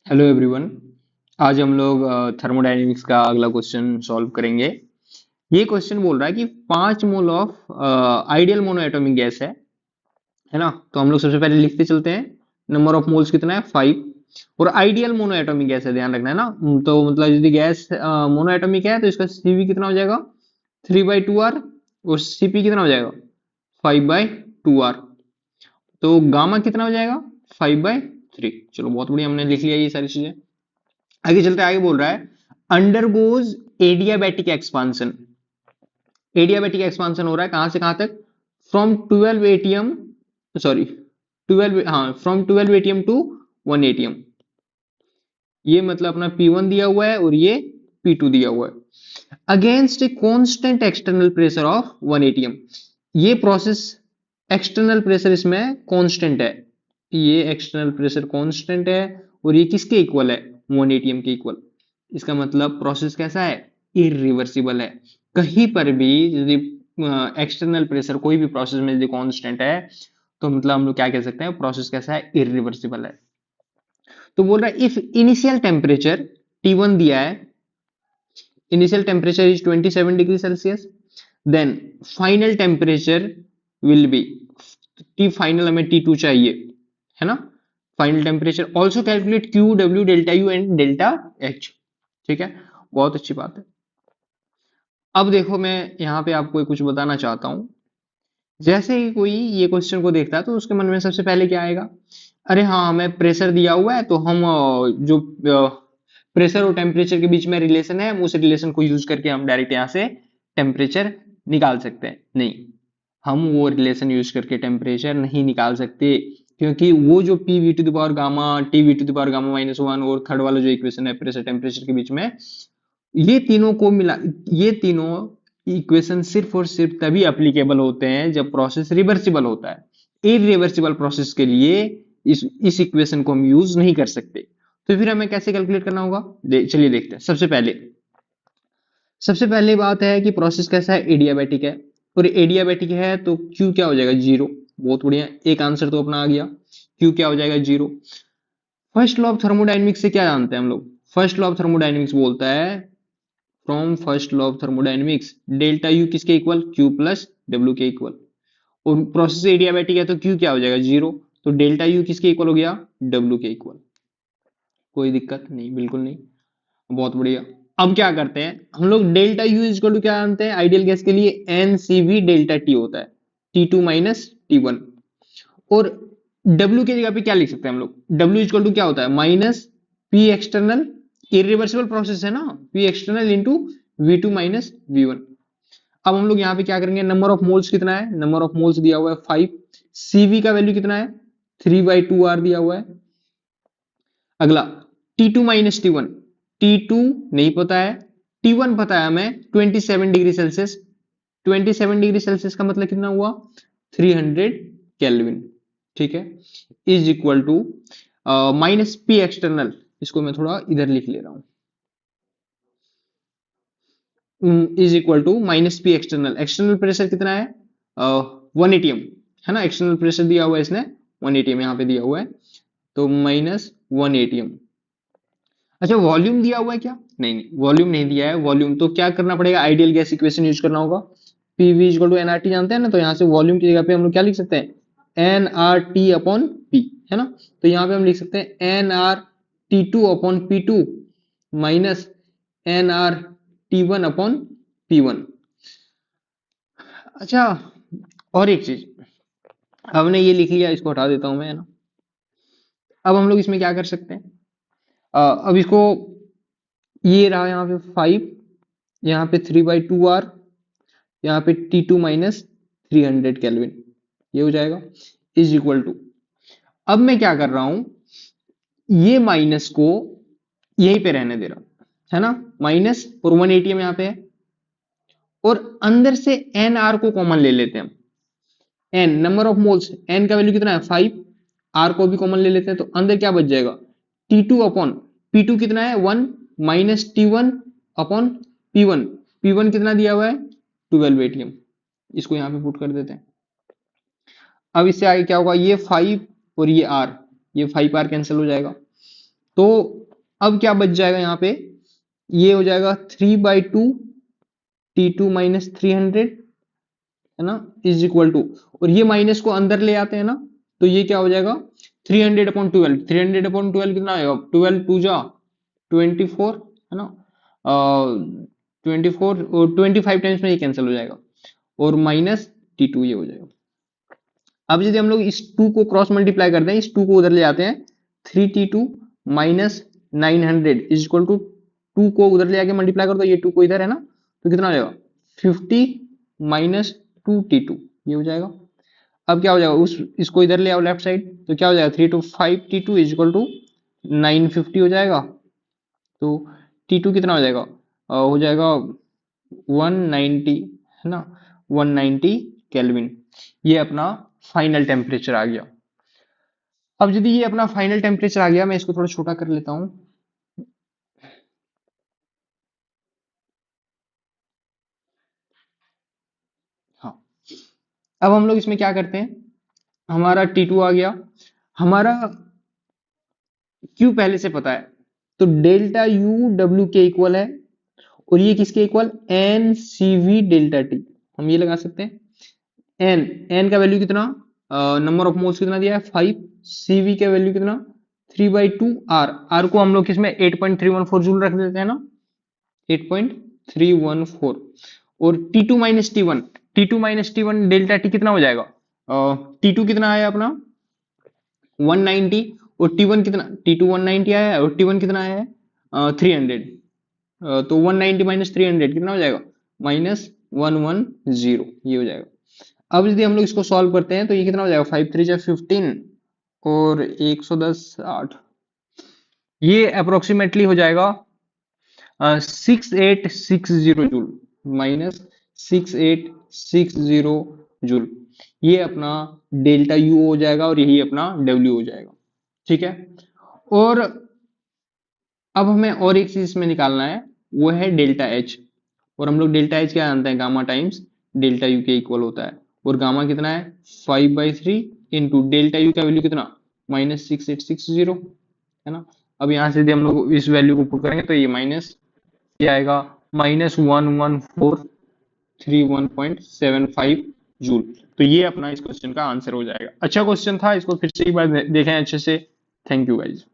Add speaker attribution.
Speaker 1: Hello everyone. आज हम लोग थर्मोडायनेमिक्स का अगला क्वेश्चन सॉल्व करेंगे। ये क्वेश्चन बोल रहा है कि 5 mole of ideal monoatomic gas है ना। तो हम लोग सबसे पहले लिखते चलते हैं। नंबर ऑफ मोल्स कितना है 5। और आइडियल मोनोएटॉमिक गैस है, ध्यान रखना है ना। तो मतलब यदि गैस मोनोएटॉमिक है तो इसका सीवी कितना हो जाएगा 3/2r। और सीपी कितना हो जाएगा 5/2r। तो गामा कितना हो जाएगा 5/3। चलो बहुत बढ़िया, हमने लिख लिया ये सारी चीजें। आगे चलते आगे बोल रहा है undergoes adiabatic expansion. Adiabatic expansion हो रहा है कहां से कहां तक, फ्रॉम 12 एटीएम, सॉरी 12, हाँ फ्रॉम 12 एटीएम टू 1 एटीएम। ये मतलब अपना P1 दिया हुआ है और ये P2 दिया हुआ है against a constant external pressure of 1 ATM. ये प्रोसेस एक्सटर्नल प्रेशर इसमें कांस्टेंट है, ये एक्सटर्नल प्रेशर कांस्टेंट है और ये किसके इक्वल है 1 एटीएम के इक्वल। इसका मतलब प्रोसेस कैसा है, इरिवर्सिबल है। कहीं पर भी यदि एक्सटर्नल प्रेशर कोई भी प्रोसेस में यदि कांस्टेंट है तो मतलब हम लोग क्या कह सकते हैं, प्रोसेस कैसा है, इरिवर्सिबल है। तो बोल रहा है इफ इनिशियल टेम्परेचर T1 दिया है, initial temperature is 27 degree Celsius, then final temperature will be, T final हमें T2 चाहिए है ना। Final temperature also calculate Q W delta U and delta H. ठीक है, बहुत अच्छी बात है। अब देखो मैं यहाँ पे आपको कुछ बताना चाहता हूँ। जैसे ही कोई ये क्वेश्चन को देखता है तो उसके मन में सबसे पहले क्या आएगा, अरे हाँ हमें प्रेशर दिया हुआ है तो हम जो प्रेशर और टेम्परेचर के बीच में रिलेशन है, हम उस रिलेशन को यूज करके हम डायरेक्ट यहाँ से टेम्परेचर निकाल सकते हैं। नहीं, हम वो रिलेशन यूज करके टेम्परेचर नहीं निकाल सकते, क्योंकि वो जो P V to the power gamma T V to the power gamma -1 और थर्ड वाला जो इक्वेशन है प्रेशर टेम्परेचर के बीच में, ये तीनों को मिला, ये तीनों इक्वेशन सिर्फ और सिर्फ तभी अप्लीकेबल होते हैं जब प्रोसेस रिवर्सिबल होता है। इरिवर्सिबल प्रोसेस के लिए इस इक्वेशन को हम यूज नहीं कर सकते। तो फिर हमें कैसे कैलकुलेट करना होगा, चलिए देखते हैं। सबसे पहले बात है कि प्रोसेस कैसा है, एडियाबैटिक है। और एडियाबैटिक है तो क्यू क्या हो जाएगा 0। बहुत बढ़िया, एक आंसर तो अपना आ गया, क्यू क्या हो जाएगा 0। फर्स्ट लॉ ऑफ थर्मोडाइनमिक्स से क्या जानते हैं हम लोग, फर्स्ट लॉ ऑफ थर्मोडाइनमिक्स बोलता है, from first law of thermodynamics delta U किसके इक्वल, क्यू प्लस डब्ल्यू के इक्वल। और प्रोसेस एडियाबैटिक है तो क्यू क्या हो जाएगा 0। तो डेल्टा यू किसके इक्वल हो गया, डब्ल्यू के इक्वल। कोई दिक्कत नहीं, बिल्कुल नहीं, बहुत बढ़िया। अब क्या करते हैं हम लोग, डेल्टा यू इक्वल टू क्या जानते हैं आइडियल गैस के लिए, N C V delta T होता है, T2 माइनस T1। और W की जगह पे क्या लिख सकते हैं हम लोग, W इक्वल टू क्या होता है minus P external, irreversible process है ना, P external into V2 minus V1। अब हम लोग यहाँ पे क्या करेंगे, नंबर ऑफ मोल्स कितना है, नंबर ऑफ मोल्स दिया हुआ है 5, सीवी का वैल्यू कितना है 3/2r दिया हुआ है। अगला T2 माइनस T1, T2 नहीं पता है, T1 पता है हमें 27 डिग्री सेल्सियस। 27 डिग्री सेल्सियस का मतलब कितना हुआ 300 केल्विन। ठीक है, is equal to minus P external, इसको मैं थोड़ा इधर लिख ले रहा हूं, is equal to minus P external. External pressure कितना है 1 एटीएम है ना, एक्सटर्नल प्रेशर दिया हुआ है इसने 1 एटीएम यहाँ पे दिया हुआ है, तो -1 एटीएम। अच्छा वॉल्यूम दिया हुआ है क्या, नहीं नहीं वॉल्यूम नहीं दिया है। वॉल्यूम तो क्या करना पड़ेगा, आइडियल गैस इक्वेशन यूज करना होगा, पीवी इक्वल टू एनआरटी जानते हैं ना। तो यहाँ से वॉल्यूम की जगह पे हम लोग क्या लिख सकते हैं, N R T upon P, है ना। तो यहाँ पे हम लिख सकते हैं NR T2/P2 minus NR T1/P1। अच्छा, और एक चीज, हमने ये लिख लिया, इसको हटा देता हूं मैं, है ना। अब हम लोग इसमें क्या कर सकते हैं, अब इसको, ये रहा यहाँ पे 5, यहाँ पे 3/2r, यहाँ पे T2 माइनस 300 केल्विन, ये हो जाएगा इज इक्वल टू। अब मैं क्या कर रहा हूं, ये माइनस को यहीं पे रहने दे रहा हूं, है ना, माइनस और 1 एटीएम यहाँ पे है, और अंदर से एन आर को कॉमन ले लेते हैं हम। N number of moles, N का वैल्यू कितना है 5, आर को भी कॉमन ले लेते हैं, तो अंदर क्या बच जाएगा T2/P2 कितना है 1 माइनस T1/P1। P1 कितना दिया हुआ है 12 एटीएम, इसको यहाँ पे पुट कर देते हैं। अब इससे आगे क्या होगा, ये 5 और ये आर, ये 5r कैंसिल हो जाएगा। तो अब क्या बच जाएगा यहाँ पे, ये हो जाएगा 3/2 T2 माइनस 300, है ना, इज इक्वल टू, और ये माइनस को अंदर ले आते हैं ना, तो ये क्या हो जाएगा 300/12, 300/12 कितना आएगा, 12 टू जा 24, है ना, 24 और 25 टाइम्स में ये कैंसिल हो जाएगा, और माइनस T2 ये हो जाएगा। अब यदि हम लोग इस 2 को क्रॉस मल्टीप्लाई करते हैं, इस 2 को उधर ले जाते हैं, 3T2 minus 900 is equal to, 2 को उधर ले आके मल्टीप्लाई कर दो, ये 2 को इधर है ना, तो कितना हो जाएगा 50 माइनस 2T2, ये हो जाएगा। अब क्या हो जाएगा, उस इसको इधर ले आओ लेफ्ट साइड, तो क्या हो जाएगा 3 to 5T2 is equal to 950 हो जाएगा। तो T2 कितना हो जाएगा, हो जाएगा 190, है ना, 190 केल्विन। ये अपना फाइनल टेम्परेचर आ गया। अब यदि ये अपना फाइनल टेम्परेचर आ गया, मैं इसको थोड़ा छोटा कर लेता हूं। हाँ, अब हम लोग इसमें क्या करते हैं, हमारा T2 आ गया, हमारा Q पहले से पता है, तो डेल्टा U W के इक्वल है, और ये किसके equal, N C V delta T, हम ये लगा सकते हैं। एन का वैल्यू कितना, नंबर ऑफ मोल्स कितना दिया है 5, सीवी का वैल्यू कितना 3/2, आर को हम लोग किसमें 8.314 जूल रख देते हैं ना, 8.314, और T2 minus T1 delta T कितना हो जाएगा, T2 कितना आया अपना 190, और T1 कितना, T2 190 आया है, और T1 कितना आया है 300, तो 190 माइनस 300 कितना हो जाएगा, माइनस 110, ये हो जाएगा। अब यदि हम लोग इसको सॉल्व करते हैं, तो ये कितना हो जाएगा 5 3 जा 15, और 110 8, ये अप्रोक्सीमेटली हो जाएगा 6860 जूल, माइनस 6860 जूल। ये अपना डेल्टा यू हो जाएगा, और यही अपना डब्ल्यू हो जाएगा। ठीक है, और अब हमें और एक चीज इसमें निकालना है, वो है डेल्टा एच, और हम लोग डेल्टा एच क्या जानते हैं, गामा टाइम्स डेल्टा यू के इक्वल होता है, और गामा कितना है 5/3 इंटू डेल्टा यू का वैल्यू कितना -6860, है ना। अब यहाँ से यदि हम लोग इस वैल्यू को पुट करेंगे, तो ये माइनस, ये आएगा -11431.75 जूल। तो ये अपना इस क्वेश्चन का आंसर हो जाएगा। अच्छा क्वेश्चन था, इसको फिर से एक बार देखें अच्छे से। Thank you guys.